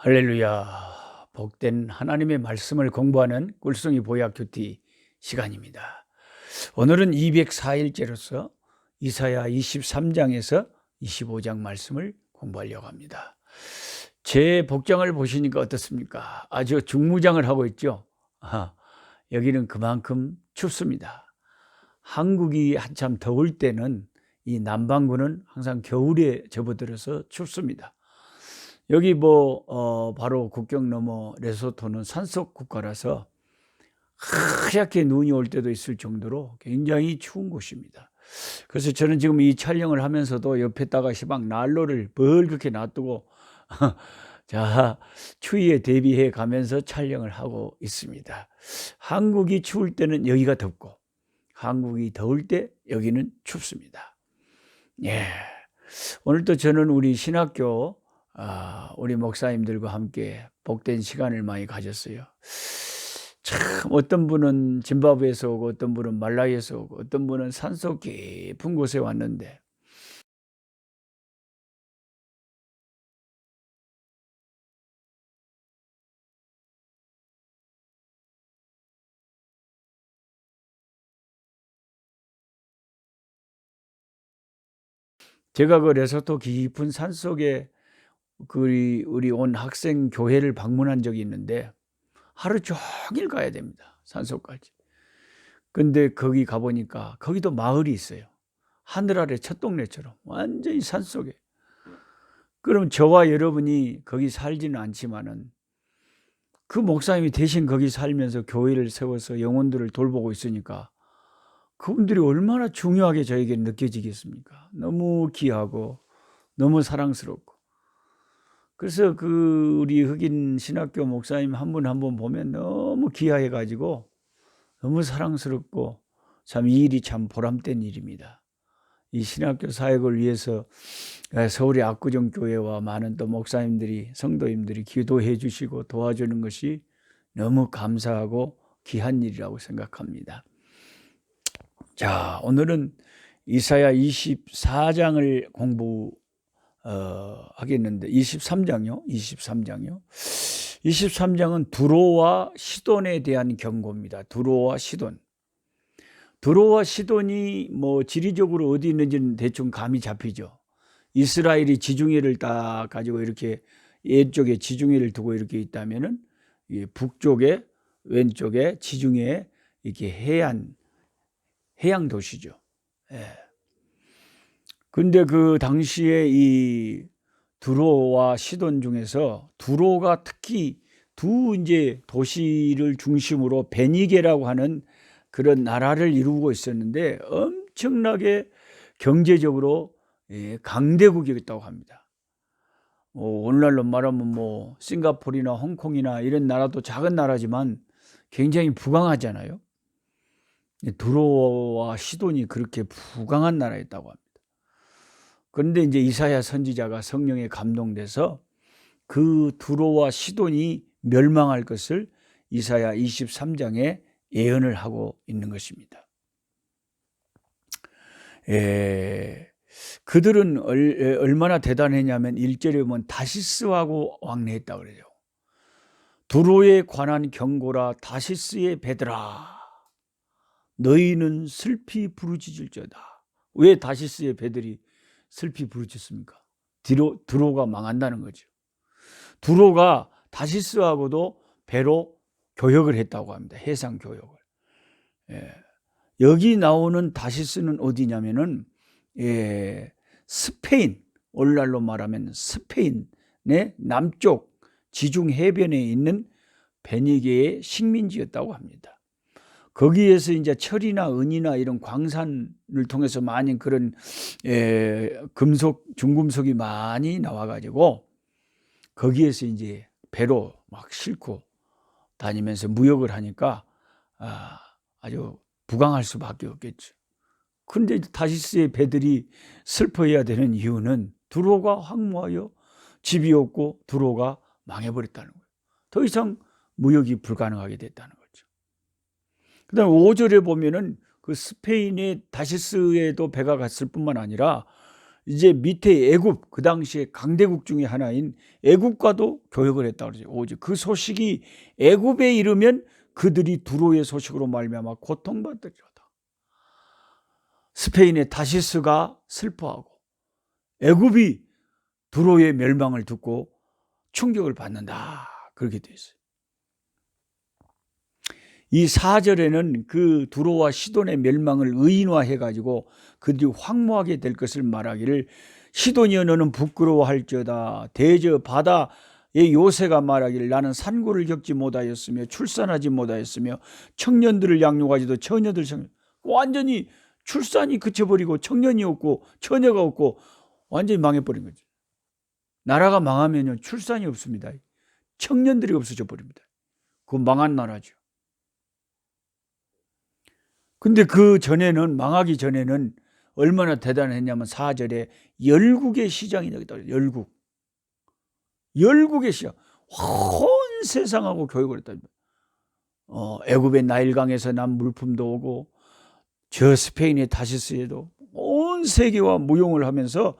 할렐루야. 복된 하나님의 말씀을 공부하는 꿀송이 보약 큐티 시간입니다. 오늘은 204일째로서 이사야 23장에서 25장 말씀을 공부하려고 합니다. 제 복장을 보시니까 어떻습니까? 아주 중무장을 하고 있죠. 여기는 그만큼 춥습니다. 한국이 한참 더울 때는 이 남반구는 항상 겨울에 접어들어서 춥습니다. 여기 바로 국경 너머 레소토는 산속 국가라서 하얗게 눈이 올 때도 있을 정도로 굉장히 추운 곳입니다. 그래서 저는 지금 이 촬영을 하면서도 옆에다가 막 난로를 벌겋게 놔두고 자, 추위에 대비해 가면서 촬영을 하고 있습니다. 한국이 추울 때는 여기가 덥고 한국이 더울 때 여기는 춥습니다. 예. 오늘도 저는 우리 신학교 우리 목사님들과 함께 복된 시간을 많이 가졌어요. 참 어떤 분은 짐바브에서 오고 어떤 분은 말라위에서 오고 어떤 분은 산속 깊은 곳에 왔는데 제가 그 레소토 깊은 산속에 우리 온 학생 교회를 방문한 적이 있는데 하루 종일 가야 됩니다. 산속까지. 근데 거기 가보니까 거기도 마을이 있어요. 하늘 아래 첫 동네처럼 완전히 산속에. 그럼 저와 여러분이 거기 살지는 않지만은 그 목사님이 대신 거기 살면서 교회를 세워서 영혼들을 돌보고 있으니까 그분들이 얼마나 중요하게 저에게 느껴지겠습니까? 너무 귀하고 너무 사랑스럽고. 그래서 우리 흑인 신학교 목사님 한 분 한 분 보면 너무 귀하해가지고 너무 사랑스럽고 참 이 일이 참 보람된 일입니다. 이 신학교 사역을 위해서 서울의 압구정 교회와 많은 또 목사님들이 성도님들이 기도해 주시고 도와주는 것이 너무 감사하고 귀한 일이라고 생각합니다. 자, 오늘은 이사야 24장을 하겠는데 23장요. 23장은 두로와 시돈에 대한 경고입니다. 두로와 시돈. 두로와 시돈이 지리적으로 어디 있는지는 대충 감이 잡히죠. 이스라엘이 지중해를 딱 가지고 이렇게 예쪽에 지중해를 두고 이렇게 있다면은 북쪽에 왼쪽에 지중해에 이렇게 해양 도시죠. 예. 근데 그 당시에 이 두로와 시돈 중에서 두로가 특히 두 이제 도시를 중심으로 베니게라고 하는 그런 나라를 이루고 있었는데 엄청나게 경제적으로 강대국이었다고 합니다. 오늘날로 말하면 싱가포르나 홍콩이나 이런 나라도 작은 나라지만 굉장히 부강하잖아요. 두로와 시돈이 그렇게 부강한 나라였다고 합니다. 그런데 이제 이사야 선지자가 성령에 감동돼서 그 두로와 시돈이 멸망할 것을 이사야 23장에 예언을 하고 있는 것입니다. 그들은 얼마나 대단했냐면 1절에 보면 다시스하고 왕래했다 그래요. 두로에 관한 경고라 다시스의 배들아 너희는 슬피 부르짖을지어다. 왜 다시스의 배들이 슬피 부르짖습니까? 두로가 망한다는 거죠. 두로가 다시스하고도 배로 교역을 했다고 합니다. 해상 교역을. 여기 나오는 다시스는 어디냐면은 스페인, 오늘날로 말하면 스페인의 남쪽 지중 해변에 있는 베니게의 식민지였다고 합니다. 거기에서 이제 철이나 은이나 이런 광산을 통해서 많이 그런 금속, 중금속이 많이 나와가지고 거기에서 이제 배로 막 싣고 다니면서 무역을 하니까 아주 부강할 수밖에 없겠죠. 그런데 다시스의 배들이 슬퍼해야 되는 이유는 두로가 황무하여 집이 없고 두로가 망해버렸다는 거예요. 더 이상 무역이 불가능하게 됐다는 거죠. 그 다음에 5절에 보면은 그 스페인의 다시스에도 배가 갔을 뿐만 아니라 이제 밑에 애굽, 그 당시에 강대국 중에 하나인 애굽과도 교역을 했다고 그러죠. 오직 그 소식이 애굽에 이르면 그들이 두로의 소식으로 말미암아 고통받으리로다. 스페인의 다시스가 슬퍼하고 애굽이 두로의 멸망을 듣고 충격을 받는다. 그렇게 되어 있어요. 이 4절에는 그 두로와 시돈의 멸망을 의인화해가지고 그들이 황무하게 될 것을 말하기를, 시돈이여 너는 부끄러워할지어다. 대저 바다의 요새가 말하기를 나는 산고를 겪지 못하였으며 출산하지 못하였으며 청년들을 양육하지도 처녀들 완전히 출산이 그쳐버리고 청년이 없고 처녀가 없고 완전히 망해버린 거죠. 나라가 망하면 출산이 없습니다. 청년들이 없어져 버립니다. 그거 망한 나라죠. 근데 그 전에는, 망하기 전에는 얼마나 대단했냐면 4절에 열국의 시장이 나겠다. 열국의 시장. 온 세상하고 교역을 했다. 애굽의 나일강에서 난 물품도 오고 저 스페인의 다시스에도 온 세계와 무역을 하면서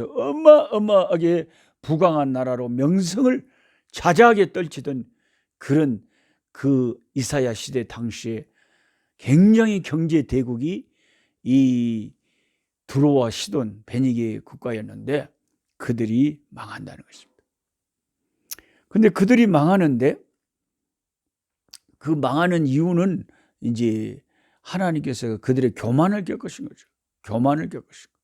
어마어마하게 부강한 나라로 명성을 자자하게 떨치던 그런 그 이사야 시대 당시에 굉장히 경제 대국이 이 두로와 시돈, 베니게 국가였는데 그들이 망한다는 것입니다. 근데 그들이 망하는데 그 망하는 이유는 이제 하나님께서 그들의 교만을 겪으신 거죠. 교만을 겪으신 거죠.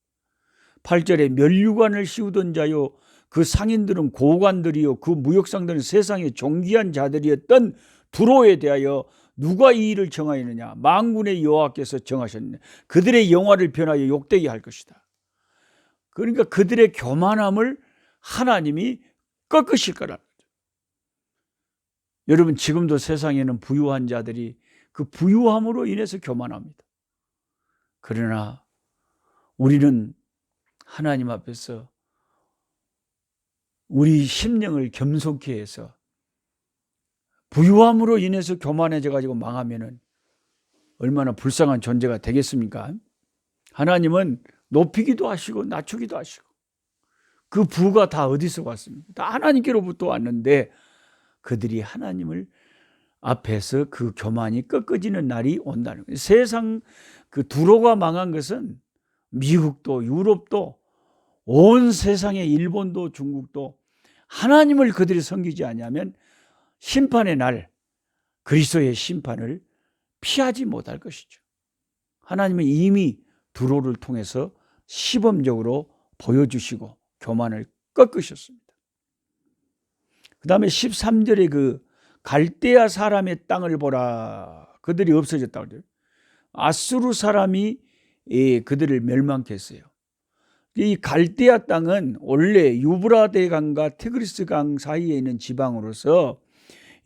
8절에 멸류관을 씌우던 자요 그 상인들은 고관들이요 그 무역상들은 세상의 존귀한 자들이었던 두로에 대하여 누가 이 일을 정하였느냐? 만군의 여호와께서 정하셨느냐? 그들의 영화를 변하여 욕되게 할 것이다. 그러니까 그들의 교만함을 하나님이 꺾으실 거라는 거죠. 여러분, 지금도 세상에는 부유한 자들이 그 부유함으로 인해서 교만합니다. 그러나 우리는 하나님 앞에서 우리 심령을 겸손케 해서 부유함으로 인해서 교만해져 가지고 망하면은 얼마나 불쌍한 존재가 되겠습니까? 하나님은 높이기도 하시고 낮추기도 하시고 그 부가 다 어디서 왔습니까? 다 하나님께로부터 왔는데 그들이 하나님을 앞에서 그 교만이 꺾어지는 날이 온다는 거예요. 세상 그 두로가 망한 것은 미국도 유럽도 온 세상의 일본도 중국도 하나님을 그들이 섬기지 않으면 심판의 날 그리스도의 심판을 피하지 못할 것이죠. 하나님은 이미 두로를 통해서 시범적으로 보여주시고 교만을 꺾으셨습니다. 그 다음에 13절에 그 갈대아 사람의 땅을 보라. 그들이 없어졌다고 그래요. 아수르 사람이 그들을 멸망케 했어요. 이 갈대아 땅은 원래 유브라데 강과 티그리스 강 사이에 있는 지방으로서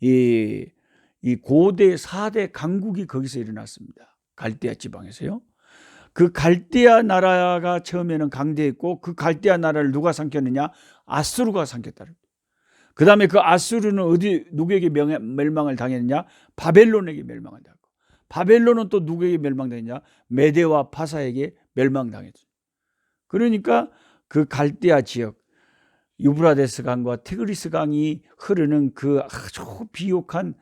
이 고대 4대 강국이 거기서 일어났습니다. 갈대아 지방에서요. 그 갈대아 나라가 처음에는 강대했고 그 갈대아 나라를 누가 삼켰느냐? 아수르가 삼켰다. 그 다음에 그 아수르는 누구에게 멸망을 당했느냐? 바벨론에게 멸망을 당했고, 바벨론은 또 누구에게 멸망당했냐? 메데와 파사에게 멸망당했죠. 그러니까 그 갈대아 지역, 유브라데스 강과 티그리스 강이 흐르는 그 아주 비옥한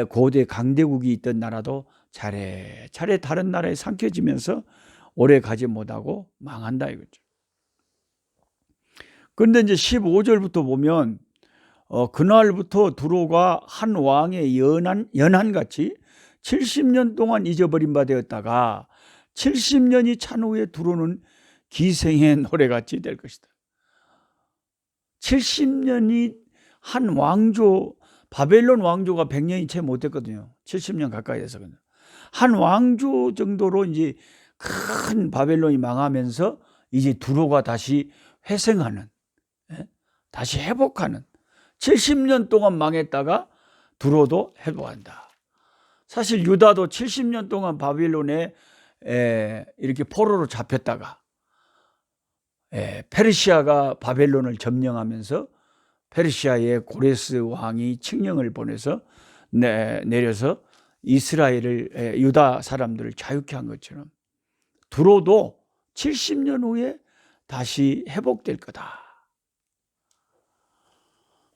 고대 강대국이 있던 나라도 차례차례 다른 나라에 삼켜지면서 오래 가지 못하고 망한다 이거죠. 그런데 이제 15절부터 보면 그날부터 두로가 한 왕의 연한같이 70년 동안 잊어버린 바 되었다가 70년이 찬 후에 두로는 기생의 노래같이 될 것이다. 70년이 한 왕조, 바벨론 왕조가 100년이 채 못됐거든요. 70년 가까이 돼서. 한 왕조 정도로 이제 큰 바벨론이 망하면서 이제 두로가 다시 회생하는, 다시 회복하는, 70년 동안 망했다가 두로도 회복한다. 사실 유다도 70년 동안 바벨론에 이렇게 포로로 잡혔다가 페르시아가 바벨론을 점령하면서 페르시아의 고레스 왕이 칙령을 보내서 내려서 이스라엘을, 유다 사람들을 자유케 한 것처럼 두로도 70년 후에 다시 회복될 거다.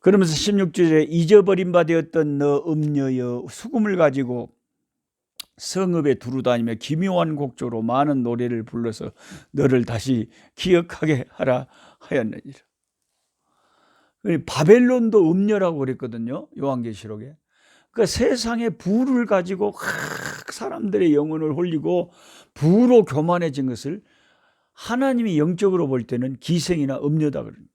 그러면서 16절에 잊어버린 바 되었던 너 음녀여 수금을 가지고 성읍에 두루다니며 기묘한 곡조로 많은 노래를 불러서 너를 다시 기억하게 하라 하였느니라. 바벨론도 음녀라고 그랬거든요, 요한계시록에. 그러니까 세상의 부를 가지고 사람들의 영혼을 홀리고 부로 교만해진 것을 하나님이 영적으로 볼 때는 기생이나 음녀다 그럽니다.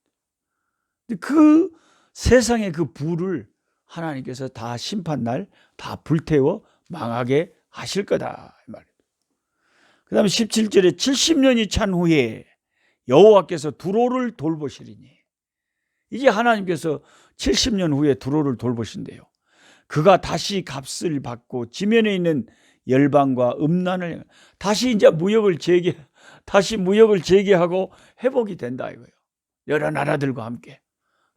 그 세상의 그 부를 하나님께서 다 심판날 다 불태워 망하게 하실 거다 이 말입니다. 그 다음에 17절에 70년이 찬 후에 여호와께서 두로를 돌보시리니, 이제 하나님께서 70년 후에 두로를 돌보신대요. 그가 다시 값을 받고 지면에 있는 열방과 음란을 다시 이제 무역을 재개하고 회복이 된다 이거예요. 여러 나라들과 함께.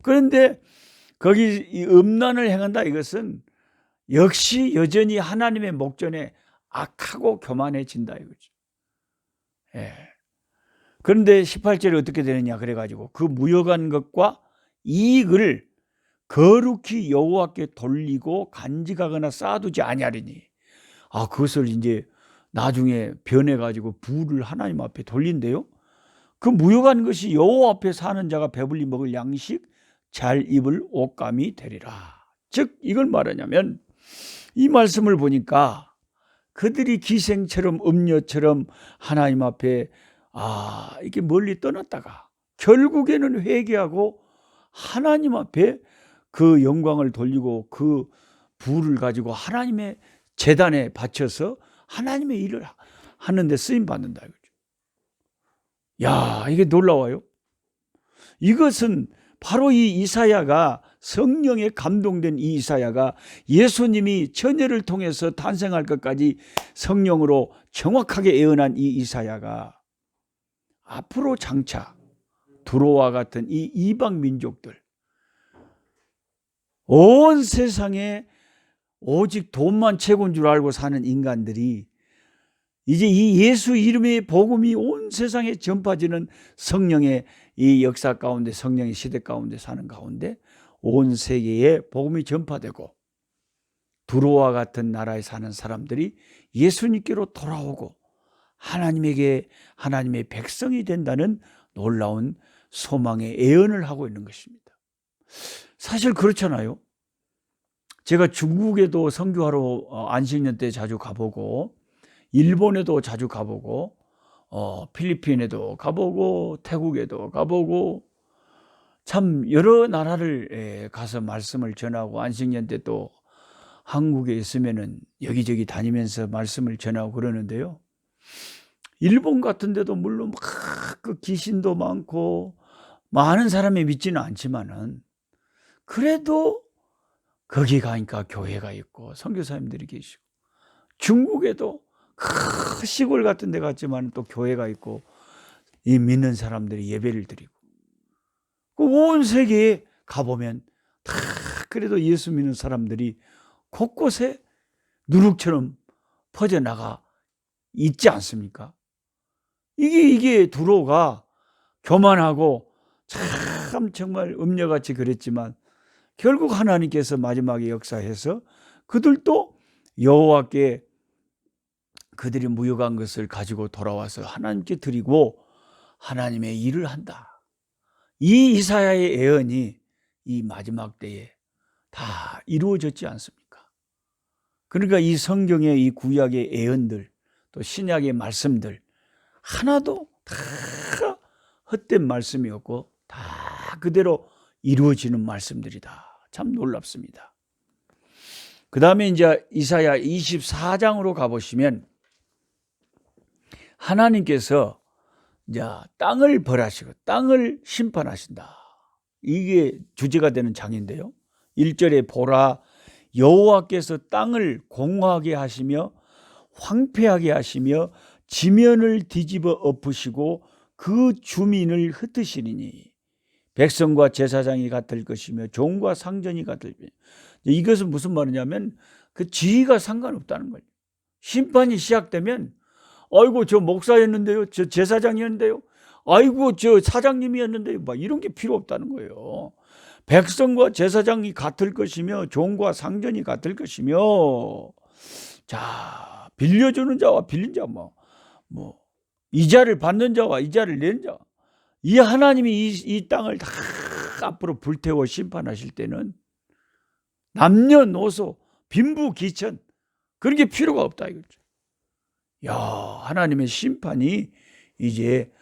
그런데 거기 이 음란을 행한다 이것은 역시 여전히 하나님의 목전에 악하고 교만해진다 이거죠. 예. 그런데 18절에 어떻게 되느냐 그래가지고 그 무역한 것과 이익을 거룩히 여호와께 돌리고 간직하거나 쌓아두지 아니하리니, 그것을 이제 나중에 변해가지고 부를 하나님 앞에 돌린대요. 그 무역한 것이 여호와 앞에 사는 자가 배불리 먹을 양식, 잘 입을 옷감이 되리라. 즉 이걸 말하냐면, 이 말씀을 보니까 그들이 기생처럼 음녀처럼 하나님 앞에 이렇게 멀리 떠났다가 결국에는 회개하고 하나님 앞에 그 영광을 돌리고 그 부를 가지고 하나님의 제단에 바쳐서 하나님의 일을 하는데 쓰임 받는다 이거죠. 야, 이게 놀라워요. 이것은 바로 이 이사야가, 성령에 감동된 이 이사야가 예수님이 처녀를 통해서 탄생할 것까지 성령으로 정확하게 예언한 이 이사야가 앞으로 장차 두로와 같은 이 이방 민족들, 온 세상에 오직 돈만 최고인 줄 알고 사는 인간들이 이제 이 예수 이름의 복음이 온 세상에 전파지는 성령의 이 역사 가운데, 성령의 시대 가운데 사는 가운데 온 세계에 복음이 전파되고 두로와 같은 나라에 사는 사람들이 예수님께로 돌아오고 하나님에게 하나님의 백성이 된다는 놀라운 소망의 예언을 하고 있는 것입니다. 사실 그렇잖아요. 제가 중국에도 선교하러 안식년 때 자주 가보고, 일본에도 자주 가보고, 필리핀에도 가보고, 태국에도 가보고, 참 여러 나라를 가서 말씀을 전하고, 안식년 때 또 한국에 있으면은 여기저기 다니면서 말씀을 전하고 그러는데요. 일본 같은 데도 물론 막 그 귀신도 많고 많은 사람이 믿지는 않지만은 그래도 거기 가니까 교회가 있고 선교사님들이 계시고, 중국에도 시골 같은 데 갔지만 또 교회가 있고 이 믿는 사람들이 예배를 드리고, 온 세계에 가보면 다 그래도 예수 믿는 사람들이 곳곳에 누룩처럼 퍼져나가 있지 않습니까? 이게 두로가 교만하고 참 정말 음녀같이 그랬지만 결국 하나님께서 마지막에 역사해서 그들도 여호와께 그들이 무역한 것을 가지고 돌아와서 하나님께 드리고 하나님의 일을 한다. 이 이사야의 예언이 이 마지막 때에 다 이루어졌지 않습니까? 그러니까 이 성경의 이 구약의 예언들, 또 신약의 말씀들 하나도 다 헛된 말씀이었고 다 그대로 이루어지는 말씀들이다. 참 놀랍습니다. 그 다음에 이제 이사야 24장으로 가보시면 하나님께서 이제 땅을 벌하시고 땅을 심판하신다. 이게 주제가 되는 장인데요. 1절에 보라, 여호와께서 땅을 공허하게 하시며 황폐하게 하시며 지면을 뒤집어 엎으시고 그 주민을 흩으시리니 백성과 제사장이 같을 것이며 종과 상전이 같을 것이며. 이것은 무슨 말이냐면 그 지위가 상관없다는 거예요. 심판이 시작되면 아이고 저 목사였는데요, 저 제사장이었는데요, 아이고 저 사장님이었는데 막 이런 게 필요 없다는 거예요. 백성과 제사장이 같을 것이며 종과 상전이 같을 것이며, 자 빌려주는 자와 빌린 자, 뭐 이자를 받는 자와 이자를 내는 자, 이 하나님이 이 땅을 다 앞으로 불태워 심판하실 때는 남녀노소 빈부귀천 그런 게 필요가 없다 이거죠. 야, 하나님의 심판이 이제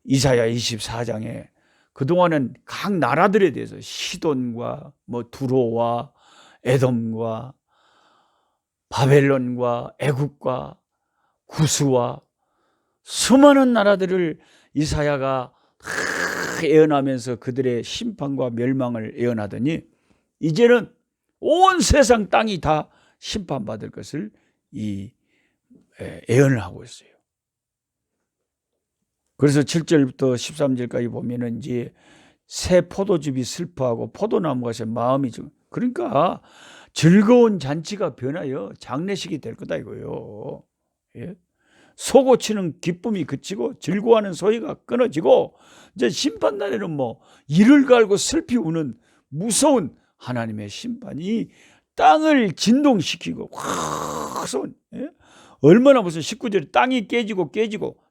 이사야 24장에 그동안은 각 나라들에 대해서 시돈과 두로와 에돔과 바벨론과 애국과 구스와 수많은 나라들을 이사야가 예언하면서 그들의 심판과 멸망을 예언하더니 이제는 온 세상 땅이 다 심판받을 것을 예언을 하고 있어요. 그래서 7절부터 13절까지 보면은 이제 새 포도즙이 슬퍼하고 포도나무가 마음이 좀, 그러니까 즐거운 잔치가 변하여 장례식이 될 거다 이거요. 예? 소고치는 기쁨이 그치고 즐거워하는 소리가 끊어지고, 이제 심판날에는 이를 갈고 슬피 우는 무서운 하나님의 심판이 땅을 진동시키고 확 쏜, 얼마나 무슨 19절에 땅이 깨지고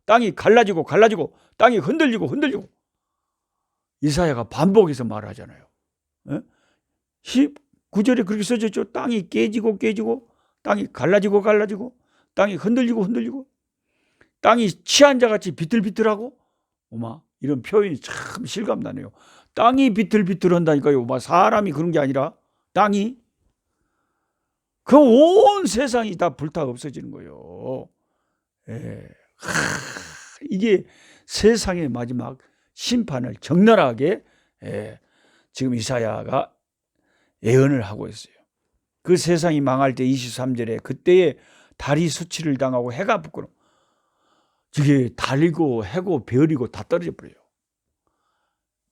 땅이 갈라지고 땅이 흔들리고 이사야가 반복해서 말하잖아요. 19절에 그렇게 써졌죠. 땅이 깨지고 땅이 갈라지고 땅이 흔들리고 땅이 취한 자같이 비틀비틀하고, 이런 표현이 참 실감나네요. 땅이 비틀비틀한다니까요. 사람이 그런 게 아니라 땅이, 그 온 세상이 다 불타 없어지는 거예요. 이게 세상의 마지막 심판을 적나라하게 지금 이사야가 예언을 하고 있어요. 그 세상이 망할 때 23절에 그때에 달이 수치를 당하고 해가 부끄러, 저게 달이고 해고 별이고 다 떨어져 버려요.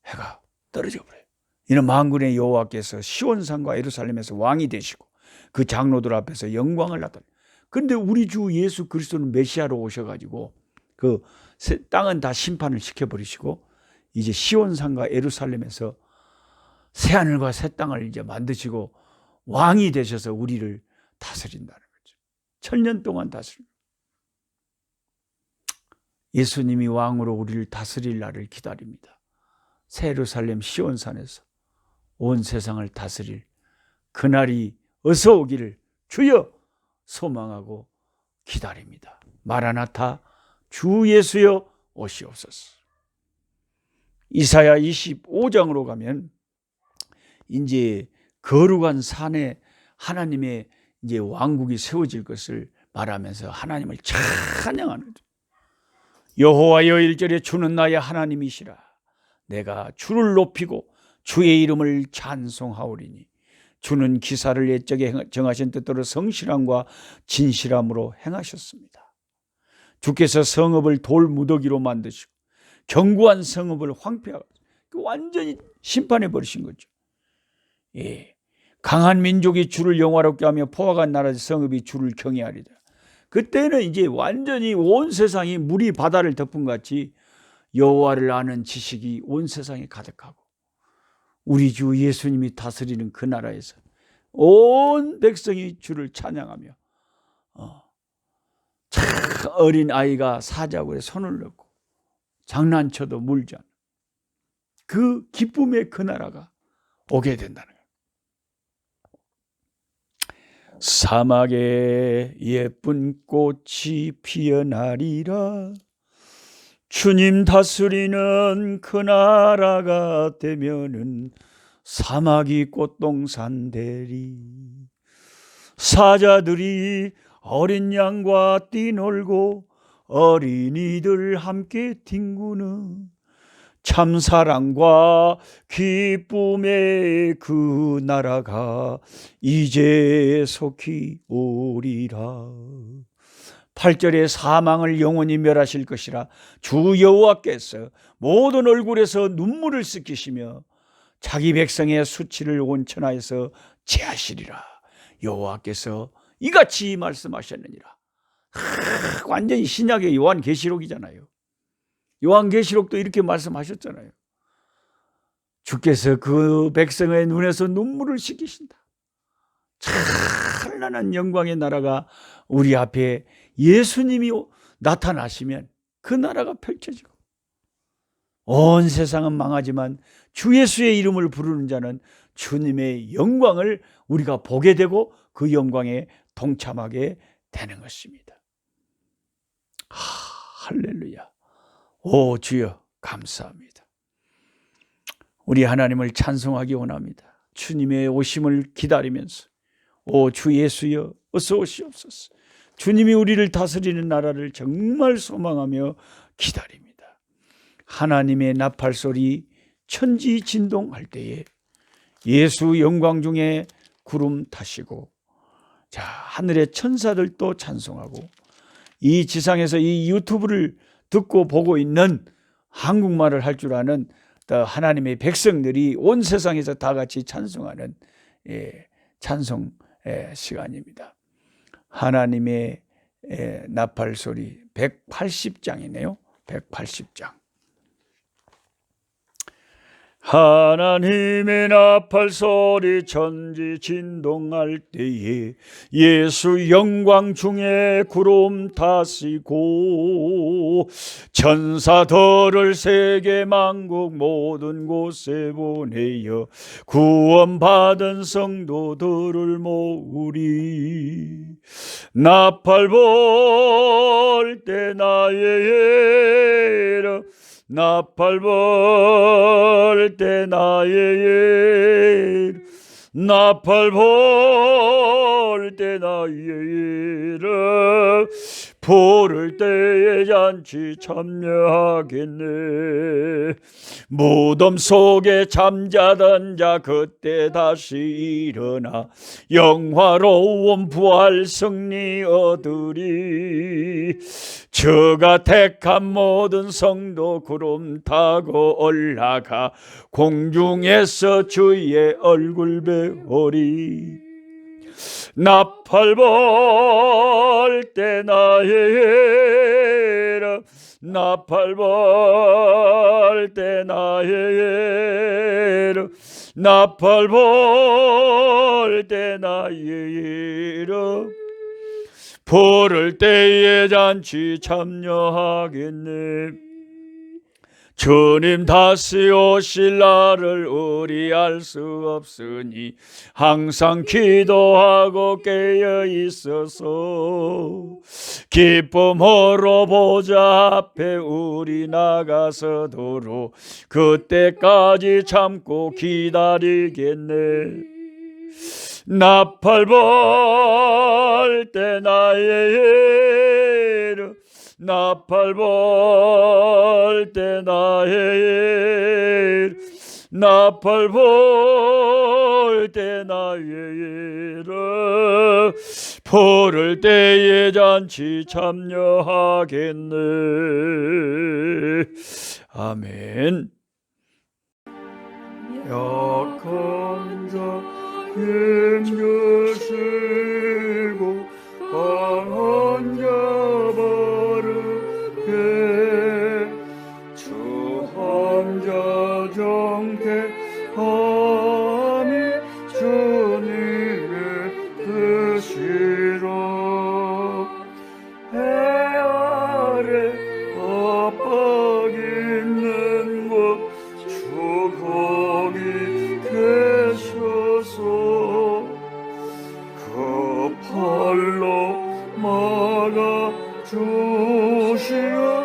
해가 떨어져 버려요. 이는 만군의 여호와께서 시온산과 예루살렘에서 왕이 되시고 그 장로들 앞에서 영광을 나타내. 그런데 우리 주 예수 그리스도는 메시아로 오셔가지고 그 땅은 다 심판을 시켜버리시고 이제 시온산과 예루살렘에서 새하늘과 새 땅을 이제 만드시고 왕이 되셔서 우리를 다스린다는 거죠. 1000년 동안 다스립니다. 예수님이 왕으로 우리를 다스릴 날을 기다립니다. 새 예루살렘 시온산에서 온 세상을 다스릴 그날이 어서 오기를 주여 소망하고 기다립니다. 마라나타 주 예수여 오시옵소서. 이사야 25장으로 가면 이제 거룩한 산에 하나님의 이제 왕국이 세워질 것을 말하면서 하나님을 찬양하는 거죠. 여호와여 1절에 주는 나의 하나님이시라. 내가 주를 높이고 주의 이름을 찬송하오리니 주는 기사를 옛적에 정하신 뜻대로 성실함과 진실함으로 행하셨습니다. 주께서 성읍을 돌 무더기로 만드시고 견고한 성읍을 황폐하고 완전히 심판해 버리신 거죠. 강한 민족이 주를 영화롭게 하며 포악한 나라의 성읍이 주를 경외하리다. 그때는 이제 완전히 온 세상이 물이 바다를 덮은 같이 여호와를 아는 지식이 온 세상에 가득하고 우리 주 예수님이 다스리는 그 나라에서 온 백성이 주를 찬양하며 참 어린 아이가 사자굴에 손을 넣고 장난쳐도 물지 않는 그 기쁨의 그 나라가 오게 된다는 거예요. 사막에 예쁜 꽃이 피어나리라. 주님 다스리는 그 나라가 되면은 사막이 꽃동산 되리. 사자들이 어린 양과 뛰놀고 어린이들 함께 뒹구는 참사랑과 기쁨의 그 나라가 이제 속히 오리라. 8절에 사망을 영원히 멸하실 것이라. 주 여호와께서 모든 얼굴에서 눈물을 씻기시며 자기 백성의 수치를 온천하에서 제하시리라. 여호와께서 이같이 말씀하셨느니라. 완전히 신약의 요한계시록이잖아요. 요한계시록도 이렇게 말씀하셨잖아요. 주께서 그 백성의 눈에서 눈물을 씻기신다. 찬란한 영광의 나라가 우리 앞에 예수님이 나타나시면 그 나라가 펼쳐지고, 온 세상은 망하지만 주 예수의 이름을 부르는 자는 주님의 영광을 우리가 보게 되고 그 영광에 동참하게 되는 것입니다. 할렐루야. 오 주여 감사합니다. 우리 하나님을 찬송하기 원합니다. 주님의 오심을 기다리면서 오 주 예수여 어서 오시옵소서. 주님이 우리를 다스리는 나라를 정말 소망하며 기다립니다. 하나님의 나팔소리 천지 진동할 때에 예수 영광 중에 구름 타시고, 자 하늘의 천사들도 찬송하고, 이 지상에서 이 유튜브를 듣고 보고 있는 한국말을 할 줄 아는 하나님의 백성들이 온 세상에서 다 같이 찬송하는 찬송 시간입니다. 하나님의 나팔소리 180장이네요. 180장. 하나님의 나팔소리 천지 진동할 때에 예수 영광 중에 구름 타시고, 천사들을 세계 만국 모든 곳에 보내어 구원받은 성도들을 모으리. 나팔 불 때 나의 나팔 불 때 나의 나팔 불 때 나의 부를 때에 잔치 참여하겠네. 무덤 속에 잠자던 자 그때 다시 일어나 영화로운 부활 승리 얻으리. 저가 택한 모든 성도 구름 타고 올라가 공중에서 주의 얼굴 배우리. 나팔 불 때 나의 나팔 불 때 나의 나팔 불 때 나의 부를 때에 잔치 참여하겠네. 주님 다시 오실 날을 우리 알 수 없으니 항상 기도하고 깨어 있어서 기쁨으로 보좌 앞에 우리 나가서도록 그때까지 참고 기다리겠네. 나팔 불 때 나의 나팔 불 때 나의 나팔 불 때 나의 부를 때에 잔치 참여하겠네. 아멘. 약한 자 힘주시고 강한 자 바르게 주 환자 정택함이 주님의 뜻이라. 해 아래 압박 있는 곳 주 거기 계셔서 그 팔로 막아 주시오.